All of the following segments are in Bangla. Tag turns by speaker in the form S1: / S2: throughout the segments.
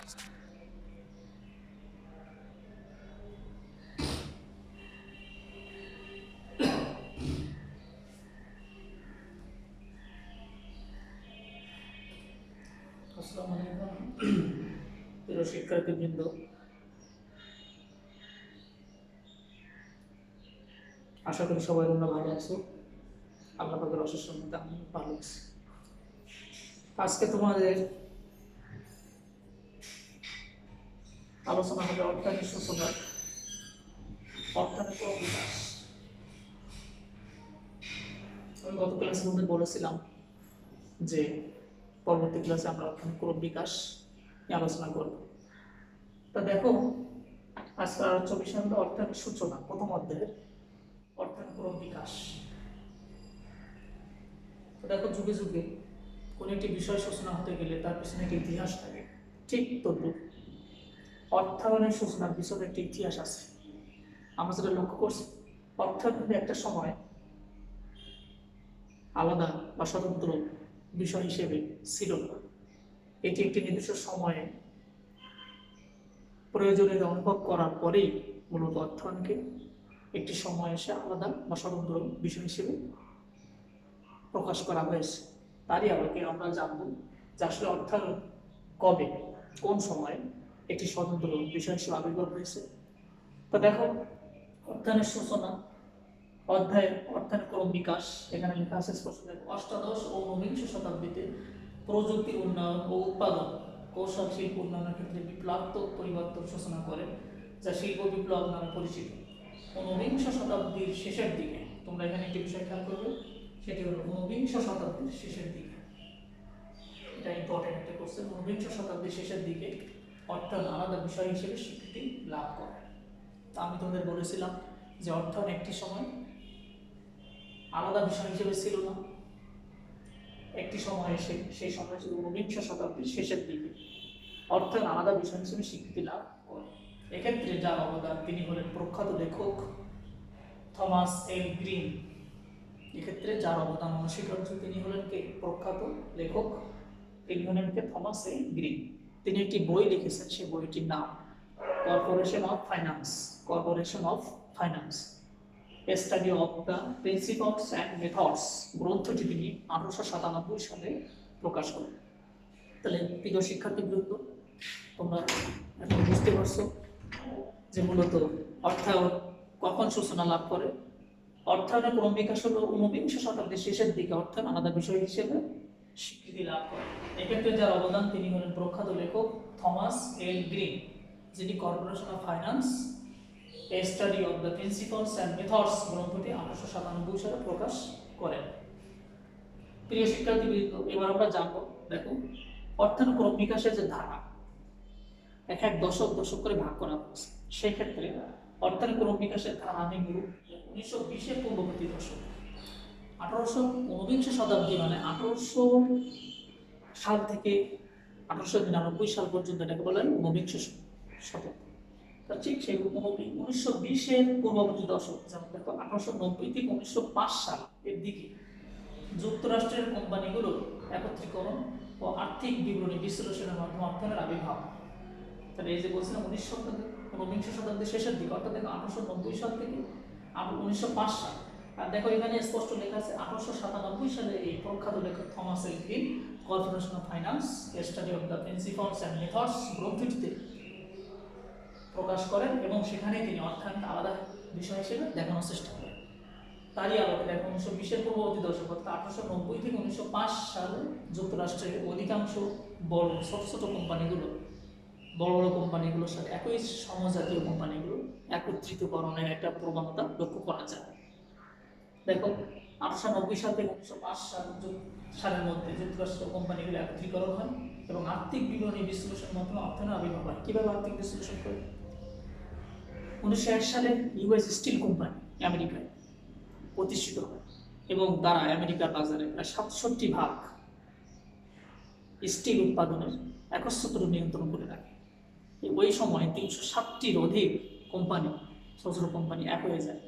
S1: আসসালামু আলাইকুম প্রিয় শিক্ষার্থীবৃন্দ, আশা করি সবাই তোমরা ভালো আছো। আল্লাহ পাকের অশেষ রহমতে আমি ভালো আছি। আজকে তোমাদের আলোচনা হবে অর্থনৈতিক সূচনা, অর্থনৈতিক বিকাশ। আমি গত ক্লাসের মধ্যে বলেছিলাম যে পরবর্তী ক্লাসে আমরা অর্থনৈতিক বিকাশ নিয়ে আলোচনা করব। তা দেখো, আজকে আলোচ্য বিষয় হলো অর্থনৈতিক সূচনা, প্রথম অধ্যায়ের অর্থনৈতিক বিকাশ। তো দেখো, যুগে যুগে কোন একটি বিষয় সূচনা হতে গেলে তার পিছনে একটি ইতিহাস থাকে। ঠিক তদ্রুপ অর্থায়নের সূচনার পিছনে একটি ইতিহাস আছে। আমরা যেটা লক্ষ্য করছি, অর্থায়ন একটা সময় আলাদা বা স্বতন্ত্র বিষয় হিসেবে ছিল না। এটি একটি নির্দিষ্ট সময়ে প্রয়োজনীয়তা অনুভব করার পরেই মূলত অর্থায়নকে একটি সময় এসে আলাদা বা স্বতন্ত্র বিষয় হিসেবে প্রকাশ করা হয়েছে। তারই আলোকে আমরা জানব যে আসলে অর্থায়ন কবে, কোন সময়ে একটি স্বতন্ত্র বিষয় হিসেবে আবির্ভাব হয়েছে। তো দেখো, অর্থায়নের সূচনা অধ্যায় অর্থায়ন বিকাশ, এখানে লেখা আছে স্পষ্ট। অষ্টাদশ ও ঊনবিংশ শতাব্দীতে প্রযুক্তির উন্নয়ন ও উৎপাদন কৌশল শিল্প উন্নয়নের ক্ষেত্রে বিপ্লবাত্মক পরিবর্তন সূচনা করে, যা শিল্প বিপ্লব নামে পরিচিত। ঊনবিংশ শতাব্দীর শেষের দিকে, তোমরা এখানে একটি বিষয় খেয়াল করবে, সেটি হলো ঊনবিংশ শতাব্দীর শেষের দিকে। এটা ইম্পর্টেন্ট একটা কোশ্চেন। ঊনবিংশ শতাব্দীর শেষের দিকে অর্থায়ন আলাদা বিষয় হিসেবে স্বীকৃতি লাভ করে। তা আমি তোমাদের বলেছিলাম যে অর্থায়ন একটি সময় আলাদা বিষয় হিসেবে ছিল না। একটি সময় এসে, সেই সময় ছিল ঊনবিংশ শতাব্দীর শেষের দিকে, অর্থায়ন আলাদা বিষয় হিসেবে স্বীকৃতি লাভ করে। এক্ষেত্রে যার অবদান, তিনি হলেন প্রখ্যাত লেখক থমাস এল গ্রিন। এক্ষেত্রে যার অবদান অনস্বীকার্য, তিনি হলেন কে? প্রখ্যাত লেখক, তিনি হলেন কে? Thomas L green. তিনি একটি বই লিখেছেন, সেই বইটির নাম corporation of finance. Corporation of finance, study of the principles and methods গ্রন্থটি তিনি 1897 সালে প্রকাশ করেন। তাহলে প্রিয় শিক্ষার্থীবৃন্দ, তোমরা এখন বুঝতে পারছো যে মূলত অর্থায়ন কখন সূচনা লাভ করে। অর্থায়নের ক্রম বিকাশ হলো ঊনবিংশ শতাব্দীর শেষের দিকে অর্থায়ন আলাদা বিষয় হিসেবে স্বীকৃতি লাভ করে। এক্ষেত্রে যার অবদান, তিনি হলেন প্রখ্যাত লেখক থমাস এল গ্রিন, যিনি corporation of finance a study of the principles and methods গ্রন্থটি 1897 সালে প্রকাশ করেন। প্রিয় শিক্ষার্থীবৃন্দ, এবার আমরা জানবো, দেখো, অর্থায়ন ক্রম বিকাশের যে ধারা, এক এক দশক দশক করে ভাগ করা হয়েছে। সেই ক্ষেত্রে অর্থায়ন ক্রম বিকাশের ধারা আমি 1920-এর পূর্ববর্তী দশক, 1819 শতাব্দী মানে 1800 সাল থেকে 1899 সাল পর্যন্ত এটাকে বলা হয় ঊনবিংশ শতাব্দী। ঠিক সেই 1920-এর পূর্ববর্তী দশক, যেমন দেখো 1890 থেকে 1905 সাল এর দিকে যুক্তরাষ্ট্রের কোম্পানিগুলো একত্রীকরণ ও আর্থিক বিবরণী বিশ্লেষণের মাধ্যমে অর্থায়নের আবির্ভাব। তাহলে এই যে বলছিলাম ঊনবিংশ শতাব্দীর শেষের দিকে, অর্থাৎ দেখো 1890 সাল থেকে 1905 সাল। আর দেখো এখানে স্পষ্ট লেখা আছে 1897 সালে এই প্রখ্যাত লেখক Thomas L Green corporation of finance study of the principles and methods গ্রন্থটিতে প্রকাশ করেন, এবং সেখানে তিনি অর্থায়ন আলাদা বিষয় হিসেবে দেখানোর চেষ্টা করেন। তারই আলোকে দেখো 1920-এর পূর্ববর্তী দশক, অর্থাৎ 1890 থেকে 1905 সালে যুক্তরাষ্ট্রের অধিকাংশ বড় ছোট ছোট কোম্পানিগুলো, বড় বড় কোম্পানিগুলোর সাথে একই সমজাতীয় কোম্পানিগুলো একত্রিতকরণের একটা প্রবণতা লক্ষ্য করা যায়। দেখো 1890 সাল থেকে 1905 সালের মধ্যে যুক্তরাষ্ট্রের কোম্পানিগুলো একত্রীকরণ হয় এবং আর্থিক বিবরণী বিশ্লেষণ মাধ্যমে অর্থায়নের আবির্ভাব হয়। কিভাবে আর্থিক বিশ্লেষণ করে? 1901 সালে ইউএস স্টিল কোম্পানি আমেরিকায় প্রতিষ্ঠিত হয় এবং তারা আমেরিকার বাজারে প্রায় 67% স্টিল উৎপাদনের একচ্ছত্র নিয়ন্ত্রণ করে রাখে। ওই সময় 360-টির অধিক কোম্পানি, ছোট ছোট কোম্পানি এক হয়ে যায়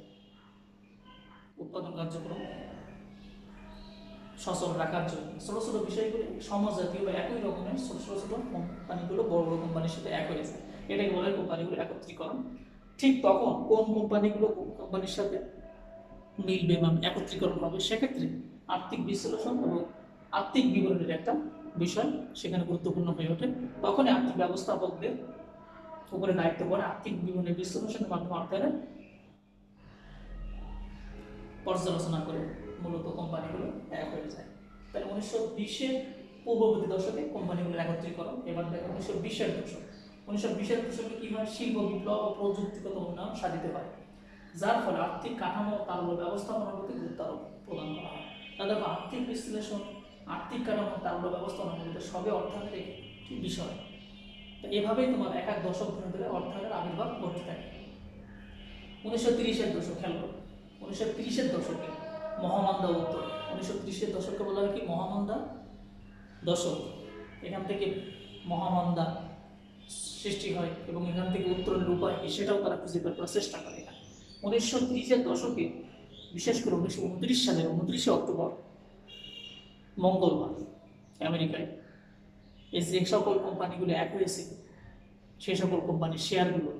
S1: উৎপাদন কার্যক্রম সচল রাখার জন্য ছোট ছোট বিষয়গুলো সমজাতীয় বা একই রকমের ছোট ছোট ছোট কোম্পানিগুলো বড় বড় কোম্পানির সাথে এক হয়ে যায়, এটাকে বলে কোম্পানিগুলো একত্রীকরণ। ঠিক তখন কোন কোম্পানিগুলো কোন কোম্পানির সাথে মিলবে বা একত্রীকরণ হবে, সেক্ষেত্রে আর্থিক বিশ্লেষণ এবং আর্থিক বিবরণের একটা বিষয় সেখানে গুরুত্বপূর্ণ হয়ে ওঠে। তখনই আর্থিক ব্যবস্থাপকদের উপরে দায়িত্ব পড়ে আর্থিক বিবরণের বিশ্লেষণের মাধ্যমে অর্থায়নের পর্যালোচনা করে মূলত কোম্পানিগুলো এক হয়ে যায়। তাহলে 1920-এর পূর্ববর্তী দশকে কোম্পানিগুলোর একত্রীকরণ। এবার দেখো 1920-এর দশক। 1920-এর দশকে কি হয়? শিল্প বিপ্লব ও প্রযুক্তিগত উন্নয়ন সাধিত হয়, যার ফলে আর্থিক কাঠামো ও তারল্য ব্যবস্থাপনার প্রতি গুরুত্ব আরোপ প্রদান করা হয়। তাহলে দেখো আর্থিক বিশ্লেষণ, আর্থিক কাঠামো, তারল্য ব্যবস্থাপনা মূলত সবই অর্থায়নের একটি বিষয়। তো এভাবেই তোমার এক এক দশক ধরে ধরে অর্থায়নের আবির্ভাব ঘটতে থাকে। 1930-এর দশক খেয়াল করো। 1930-এর দশকে মহামন্দা উত্তর। 1930-এর দশককে বলা হয় কি? মহামন্দা দশক। এখান থেকে মহামন্দা সৃষ্টি হয় এবং এখান থেকে উত্তরণের উপায় কি সেটাও তারা খুঁজে বের করার চেষ্টা করে। 1930-এর দশকে বিশেষ করে 1929 সালের 29শে অক্টোবর মঙ্গলবার আমেরিকায় এই যে সকল কোম্পানিগুলো এক হয়েছে সেই সকল কোম্পানির শেয়ারগুলো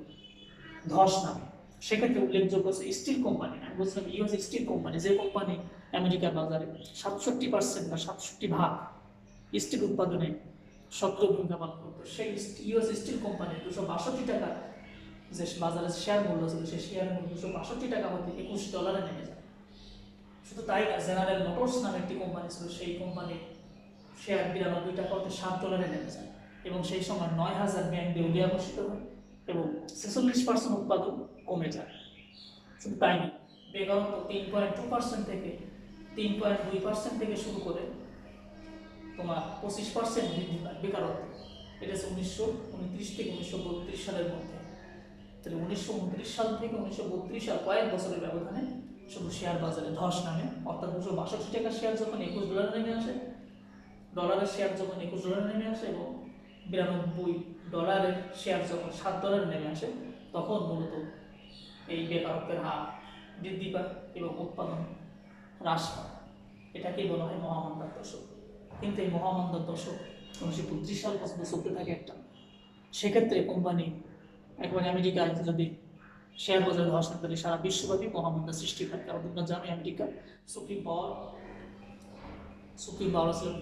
S1: ধস নামে। সেক্ষেত্রে উল্লেখযোগ্য স্টিল কোম্পানি, আমি বলছিলাম ইউএস স্টিল কোম্পানি, যে কোম্পানি আমেরিকার বাজারে 67% বা 67% স্টিল উৎপাদনে সক্রিয় ভূমিকা পালন করতো, সেই ইউএস স্টিল কোম্পানি 262 টাকা যে বাজারে শেয়ার মূল্য ছিল, সেই শেয়ার মূল্য 262 টাকা হতে $21 নেমে যায়। শুধু তাই না, জেনারেল মোটরস নামে একটি কোম্পানি ছিল, সেই কোম্পানির শেয়ার 92 টাকা হতে $7 নেমে যায় এবং সেই সময় 9,000 ব্যাংক দেউলিয়া ঘোষিত হয় এবং 46% উৎপাদন কমে যায়। শুধু তাই না, বেকারত্ব 3.2% থেকে 3.2% থেকে শুরু করে তোমার 25% বৃদ্ধি পায় বেকারত্ব। এটা হচ্ছে 1929 থেকে 1932 সালের মধ্যে। তাহলে 1929 সাল থেকে 1932 সাল কয়েক বছরের ব্যবধানে শুধু শেয়ার বাজারে ধস নামে, অর্থাৎ 262 টাকার শেয়ার যখন $21 নেমে আসে, ডলারের শেয়ার যখন $21 নেমে আসে এবং $92 শেয়ার যখন $7 নেমে আসে, তখন মূলত এই বেকারত্বের হার বৃদ্ধি পায় এবং উৎপাদন হ্রাস পায়। এটাকেই বলা হয় মহামন্দার দশক। কিন্তু এই মহামন্দার দশক 1932 সাল পর্যন্ত চলতে থাকে একটা। সেক্ষেত্রে কোম্পানি একবার আমেরিকায় যদি শেয়ার বাজারে ধস নামে, তাহলে সারা বিশ্বব্যাপী মহামন্দা সৃষ্টি হয়। কারণ তোমরা জানো আমেরিকা সুপ্রিম পাওয়ার ছিলেন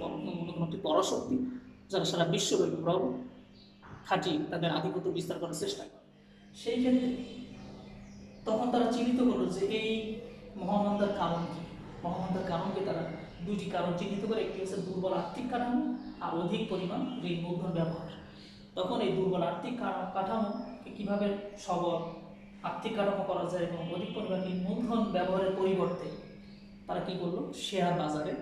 S1: একটি পরাশক্তি, যারা সারা বিশ্বব্যাপী প্রভাব খাটিয়ে তাদের আধিপত্য বিস্তার করার চেষ্টা করে। সেই ক্ষেত্রে তখন তারা চিহ্নিত করলো যে এই মহামন্দার কারণ কি। মহামন্দার কারণকে তারা দুইটি কারণ চিহ্নিত করে, একটি হচ্ছে দুর্বল আর্থিক কাঠামো আর অধিক পরিমাণ ঋণ মূলধন ব্যবহার। তখন এই দুর্বল আর্থিক কাঠামোকে কিভাবে সবল আর্থিক কাঠামো করা যায় এবং অধিক পরিমাণ ঋণ মূলধন ব্যবহারের পরিবর্তে তারা কি করলো? শেয়ার বাজারে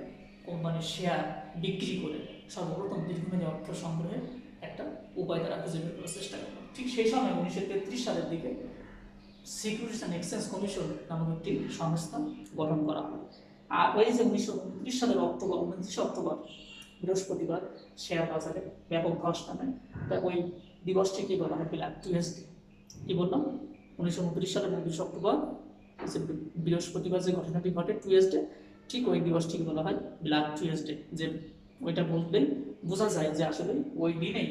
S1: কোম্পানির শেয়ার বিক্রি করে সর্বপ্রথম দীর্ঘমেয়াদী অর্থ সংগ্রহের একটা উপায় তারা খুঁজে বের করার চেষ্টা করলো। ঠিক সেই সময় 1933 সালের দিকে সিকিউরিটিজ অ্যান্ড এক্সচেঞ্জ কমিশন নামক একটি সংস্থা গঠন করা হয়। আর ওই যে 1929 সালের 29 অক্টোবর বৃহস্পতিবার শেয়ার বাজারে ব্যাপক ধস নামে, তা ওই দিবসটিকে বলা হয় ব্ল্যাক টিউসডে। কি বললাম? 1929 সালের 29 অক্টোবর বৃহস্পতিবার যে ঘটনাটি ঘটে টিউসডে, ঠিক ওই দিবসটিকে বলা হয় ব্ল্যাক টিউসডে। যে ওইটা বললেই বোঝা যায় যে আসলে ওই দিনেই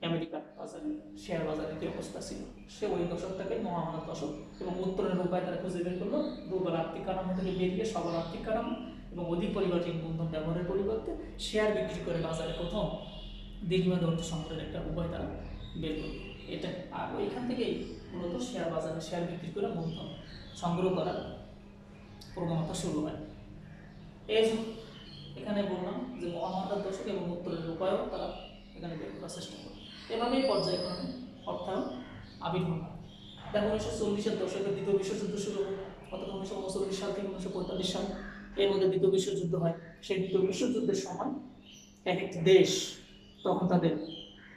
S1: আমেরিকার বাজারে শেয়ার বাজারে কি অবস্থা ছিল। সে ওই দশকটাকে মহামন্দার দশক এবং উত্তরণের উপায় তারা খুঁজে বের করলো দুর্বল আর্থিক কাঠামো থেকে বেরিয়ে সবল আর্থিক কাঠামো এবং অধিক পরিমাণ ঋণ মূলধন ব্যবহারের পরিবর্তে শেয়ার বিক্রি করে বাজারে প্রথম দীর্ঘমেয়াদী অর্থ সংগ্রহের একটা উপায় তারা বের করলো। এটা আর ওইখান থেকেই মূলত শেয়ার বাজারে শেয়ার বিক্রি করে মূলধন সংগ্রহ করার প্রবণতা শুরু হয়। এই এখানে বললাম যে মহামন্দার দশক এবং উত্তরের উপায়ও তারা এখানে বের করার চেষ্টা করে। এভাবেই পর্যায়ক্রমে অর্থায়ন আবির্ভাব হয়। দেখো 1940-এর দশকে দ্বিতীয় বিশ্বযুদ্ধ শুরু হয়, অর্থাৎ 1939 সাল থেকে 1945 সাল এর মধ্যে দ্বিতীয় বিশ্বযুদ্ধ হয়। সেই দ্বিতীয় বিশ্বযুদ্ধের সময় এক একটি দেশ তখন তাদের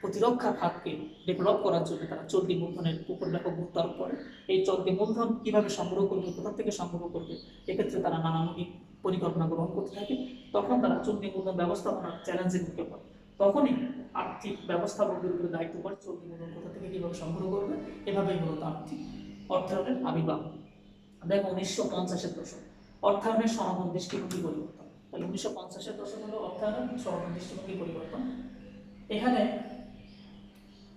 S1: প্রতিরক্ষা খাতকে ডেভেলপ করার জন্য তারা চলতি মূলধনের উপর ব্যাপক গুরুত্ব আরোপ করে। এই চলতি মূলধন কিভাবে সংগ্রহ করবে, কোথা থেকে সংগ্রহ করবে, এক্ষেত্রে তারা নানামুখী পরিকল্পনা গ্রহণ করতে থাকে। তখন তারা চলতি মূলধন ব্যবস্থাপনার চ্যালেঞ্জের মুখে পড়ে। তখনই আর্থিক ব্যবস্থাপকদের উপরে দায়িত্ব পড়ে চলতি মূলধন কোথা থেকে কিভাবে সংগ্রহ করবে। এভাবেই মূলত আর্থিক অর্থায়নের আবির্ভাব। দেখো 1950-এর দশক অর্থায়নের সনাতন দৃষ্টিভঙ্গি পরিবর্তন। তাহলে 1950-এর দশক হলো অর্থায়নের সমাধান দৃষ্টিভঙ্গি পরিবর্তন। এখানে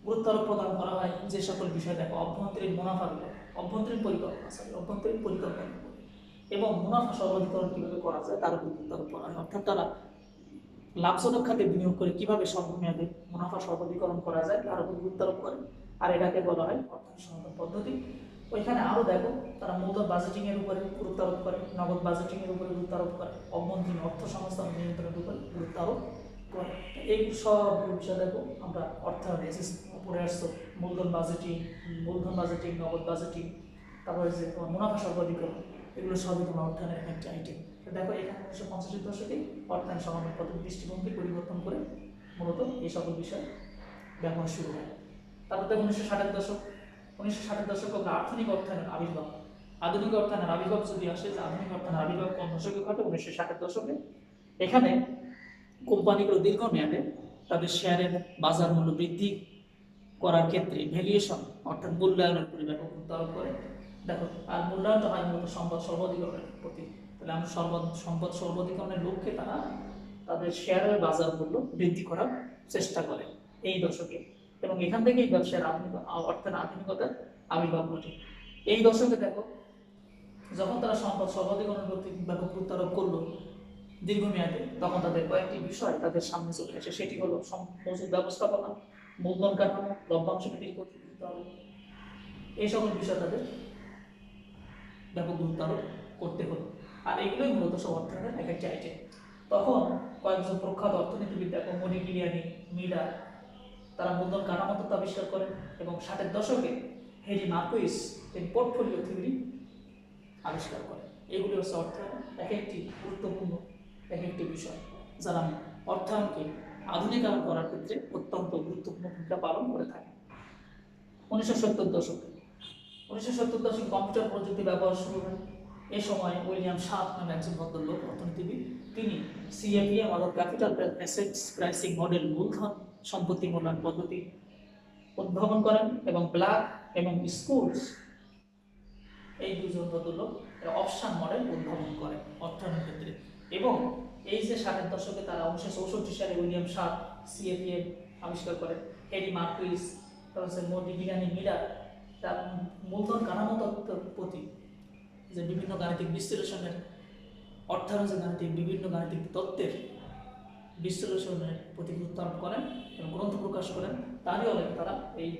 S1: গুরুত্ব আরোপ প্রদান করা হয় যে সকল বিষয় দেখো অভ্যন্তরীণ মুনাফাগুলো, অভ্যন্তরীণ পরিকল্পনা এবং মুনাফা সর্বাধিকরণ কিভাবে করা যায় তার উপর গুরুত্ব আরোপ করা হয়। অর্থাৎ তারা লাভজনক খাতে বিনিয়োগ করে কিভাবে স্বল্পমেয়াদে মুনাফা সর্বাধিকরণ করা যায় তার উপর গুরুত্ব আরোপ করে, আর এটাকে বলা হয় অর্থায়ন সমাধান পদ্ধতি। ওইখানে আরো দেখো তারা মূলধন বাজেটিং এর উপরে গুরুত্ব আরোপ করে, নগদ বাজেটিং এর উপরে গুরুত্ব আরোপ করে, অভ্যন্তরীণ অর্থ সংস্থান নিয়ন্ত্রণের উপরে গুরুত্ব আরোপ করে। এই সব বিষয় দেখো আমরা অর্থায়নে উপরে আসছো মূলধন বাজেটিং, নগদ বাজেটিং, তারপরে যে তোমার মুনাফা সর্বাধিকরণ, এগুলো সবই তোমার অর্থায়নের একটা আইটেম। দেখো এখানে 1950-এর দশকে অর্থায়ন সমাধান পদ্ধতি দৃষ্টিভঙ্গি পরিবর্তন করে মূলত এই সকল বিষয় ব্যবহার শুরু হয়। তারপর দেখো 1960-এর দশক, 1960-এর দশকে আধুনিক অর্থায়নের আবির্ভাব। আধুনিক অর্থায়নের আবির্ভাব যদি আসে, যে আধুনিক অর্থায়নের আবির্ভাব কোন দশকে ঘটে? 1960-এর দশকে। এখানে কোম্পানিগুলো দীর্ঘমেয়াদে তাদের শেয়ারের বাজার মূল্য বৃদ্ধি করার ক্ষেত্রে ভ্যালুয়েশন অর্থাৎ মূল্যায়নের উপরে ব্যাপক গুরুত্ব আরোপ করে। দেখো আর মূল্যায়নটা হয় মূলত সম্পদ সর্বাধিকরণের প্রতি। তাহলে আমরা সম্পদ সর্বাধিকরণের লক্ষ্যে তারা তাদের শেয়ারের বাজার মূল্য বৃদ্ধি করার চেষ্টা করে এই দশকে, এবং এখান থেকেই ব্যবসার অর্থায়ন আধুনিকতার আবির্ভাব ঘটে। এই দশকে দেখো যখন তারা সম্পদ সর্বাধিকরণের প্রতি ব্যাপক গুরুত্ব আরোপ করলো দীর্ঘমেয়াদে, তখন তাদের কয়েকটি বিষয় তাদের সামনে চলে আসে। সেটি হলো মজুদ ব্যবস্থাপনা, মূলধন কাঠামো, লভ্যাংশ নীতির প্রতি গুরুত্ব আরোপ, এই সকল বিষয় তাদের ব্যাপক গুরুত্ব আরোপ করতে হলো। আর এগুলোই মূলত সব অর্থায়নের এক একটি আইটেম। তখন কয়েকজন প্রখ্যাত অর্থনীতিবিদ দেখো মডিগিলিয়ানি, মিলার, তারা মূলধন কাঠামো তত্ত্ব আবিষ্কার করেন, এবং 60-এর দশকে হেরি মার্কুইস তিনি পোর্টফোলিও থিওরি আবিষ্কার করেন। এগুলি হচ্ছে অর্থায়ন এক একটি গুরুত্বপূর্ণ এক একটি বিষয়, যারা অর্থায়নকে আধুনিকায়ন করার ক্ষেত্রে অত্যন্ত গুরুত্বপূর্ণ ভূমিকা পালন করে থাকে। 1970 দশকে, 1970 দশকে কম্পিউটার প্রযুক্তি ব্যবহার শুরু হয়। এ সময় উইলিয়াম শার্প নামে একজন ভদ্রলোক অর্থনীতিবিদ, তিনি সিএপিএম অর্থাৎ ক্যাপিটাল অ্যাসেটস প্রাইসিং মডেল, মূলধন সম্পত্তি মূল্যায়ন পদ্ধতি উদ্ভাবন করেন, এবং ব্ল্যাক এবং স্কুলস এই দুজন ভদ্রলোক অপশন মডেল উদ্ভাবন করেন অর্থায়নের ক্ষেত্রে। এবং এই যে 60-এর দশকে তারা 1964 সালে উইলিয়াম শার্প সিএপিএম আবিষ্কার করেন, হেরি মার্কুইস, তারপর মডিগিলিয়ানি, মিলার তার মূলধন কাঠামো তত্ত্বের প্রতি যে বিভিন্ন গাণিতিক বিশ্লেষণের অর্থায়নের যে বিভিন্ন গাণিতিক তত্ত্বের বিশ্লেষণের প্রতি গুরুত্ব আরোপ করেন এবং গ্রন্থ প্রকাশ করেন। তারই অনেক তারা এই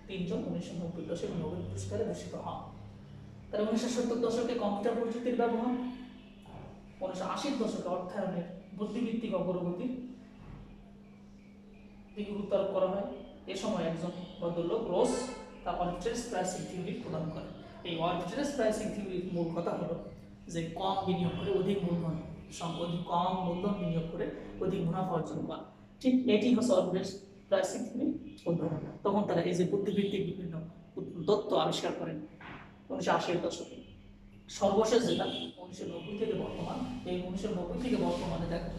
S1: তিনজন 1990 দশকে নোবেল পুরস্কারে ভূষিত হন। তাহলে 1970 দশকে কম্পিউটার প্রযুক্তির ব্যবহার, 1980-র দশকে অর্থায়নের বুদ্ধিভিত্তিক অগ্রগতির দিকে গুরুত্ব আরোপ করা হয়। এ সময় একজন ভদ্রলোক রোস তার আর্বিট্রারি প্রাইসিং থিওরি প্রদান করেন। এই আর্বিট্রারি প্রাইসিং থিওরির মূল কথা হলো যে কম বিনিয়োগ করে অধিক মূলধন, কম মূলধন বিনিয়োগ করে অধিক মুনাফা অর্জন করা। ঠিক এটি হচ্ছে আর্বিট্রারি প্রাইসিং থিওরি উদ্ভাবন। তখন তারা এই যে বুদ্ধিভিত্তিক বিভিন্ন তত্ত্ব আবিষ্কার করেন 1980-এর দশকে। সর্বশেষ যেটা 1990 থেকে বর্তমান, এই 1990 থেকে বর্তমানে দেখো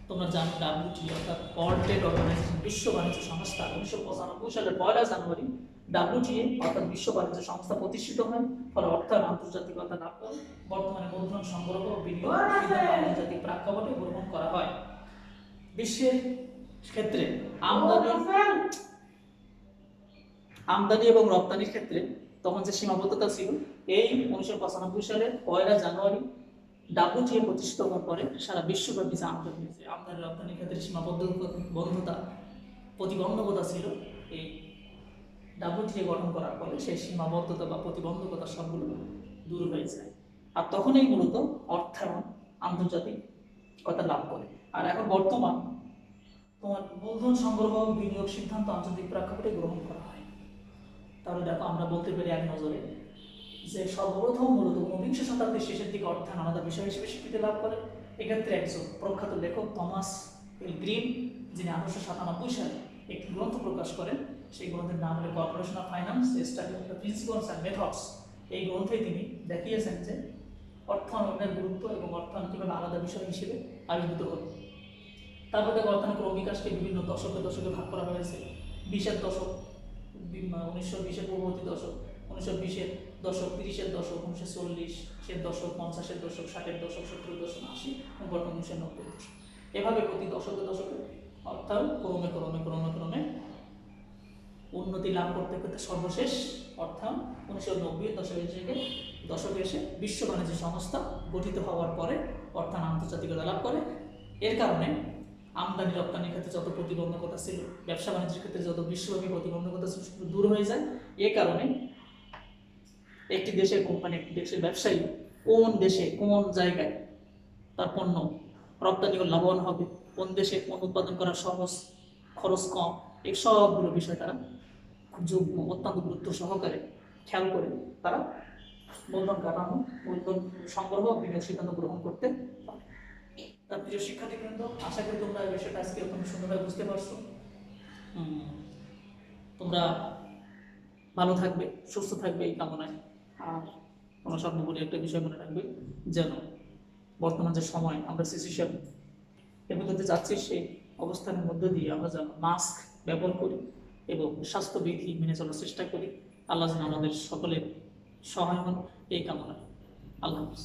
S1: তোমরা জানো WTO অর্থাৎ ওয়ার্ল্ড ট্রেড অর্গানাইজেশন, বিশ্ব বাণিজ্য সংস্থা 1995 সালের 1 জানুয়ারি WTO অর্থাৎ বিশ্ব বাণিজ্য সংস্থা প্রতিষ্ঠিত হয়। ফলে অর্থায়ন আন্তর্জাতিকতা লাভ করে বর্তমানে মূলধন সংগ্রহ ও বিনিয়োগ আন্তর্জাতিক প্রেক্ষাপটে গ্রহণ করা হয়। বিশ্বের ক্ষেত্রে আমদানি এবং রপ্তানির ক্ষেত্রে তখন যে সীমাবদ্ধতা ছিল, এই 1995 সালের 1 জানুয়ারি WTO প্রতিষ্ঠিত হওয়ার পরে সারা বিশ্বব্যাপী যে আমদানি রপ্তানির ক্ষেত্রে সীমাবদ্ধতা প্রতিবন্ধকতা ছিল, এই WTO গঠন করার ফলে সেই সীমাবদ্ধতা বা প্রতিবন্ধকতা সবগুলো দূর হয়ে যায়। আর তখনই মূলত অর্থায়ন আন্তর্জাতিকতা লাভ করে। আর এখন বর্তমান তোমার মূলধন সংগ্রহ বিনিয়োগ সিদ্ধান্ত আন্তর্জাতিক প্রেক্ষাপটে গ্রহণ করা হয়। তাহলে দেখো আমরা বলতে পারি এক নজরে যে সর্বপ্রথম মূলত 19 শতাব্দীর শেষের দিকে অর্থায়ন আলাদা বিষয় হিসেবে স্বীকৃতি লাভ করে। এক্ষেত্রে একজন প্রখ্যাত লেখক থমাস এল গ্রিন, যিনি 1897 সালে একটি গ্রন্থ প্রকাশ করেন, সেই গ্রন্থের নাম হলো corporation of finance, study of the principles and methods. এই গ্রন্থে তিনি দেখিয়েছেন যে অর্থায়নের গুরুত্ব এবং অর্থায়ন কীভাবে আলাদা বিষয় হিসেবে আবির্ভূত হল। তারপরে অর্থায়ন ক্রমবিকাশকে বিভিন্ন দশকে ভাগ করা হয়েছে। 20-এর দশক, 1920-এর পূর্ববর্তী দশক, 1920-এর দশক, 30-এর দশক, 1940-এর দশক, 50-এর দশক, 60-এর দশক, 70-এর দশক, 80 এবং বর্তমান 1990-এর দশক। এভাবে প্রতি দশকে দশকে অর্থাৎ ক্রমে ক্রমে ক্রমে ক্রমে উন্নতি লাভ করতে করতে সর্বশেষ অর্থাৎ 1990-এর দশকে এসে বিশ্ব বাণিজ্য সংস্থা গঠিত হওয়ার পরে অর্থাৎ আন্তর্জাতিকতা লাভ করে। এর কারণে আমদানি রপ্তানির ক্ষেত্রে যত প্রতিবন্ধকতা ছিল, ব্যবসা বাণিজ্যের ক্ষেত্রে যত বিশ্বব্যাপী প্রতিবন্ধকতা ছিল দূর হয়ে যায়। এ কারণে একটি দেশের কোম্পানি, একটি দেশের ব্যবসায়ী কোন দেশে কোন জায়গায় তার পণ্য রপ্তানি করে লাভবান হবে, কোন দেশে কোন উৎপাদন করা সহজ, খরচ কম, এই সবগুলো বিষয় তারা যুগ্ম অত্যন্ত গুরুত্ব সহকারে খেয়াল করে তারা মূলধন কাঠামো, মূলধন সংগ্রহ বিনিয়োগ সিদ্ধান্ত গ্রহণ করতে পারে। তার প্রিয় শিক্ষার্থীবৃন্দ, আশা করি তোমরা এই বিষয়টা আজকে অত্যন্ত সুন্দরভাবে বুঝতে পারছো। তোমরা ভালো থাকবে, সুস্থ থাকবে এই কামনায়। আর তোমরা সর্বোপরি একটা বিষয় মনে রাখবে, যেন বর্তমান যে সময় আমরা সিচুয়েশন এর মধ্যে যাচ্ছি, সেই অবস্থানের মধ্য দিয়ে আমরা যেন মাস্ক ব্যবহার করি এবং স্বাস্থ্যবিধি মেনে চলার চেষ্টা করি। আল্লাহ যেন আমাদের সকলের সহায় হন এই কামনায়। আল্লাহ হাফেজ।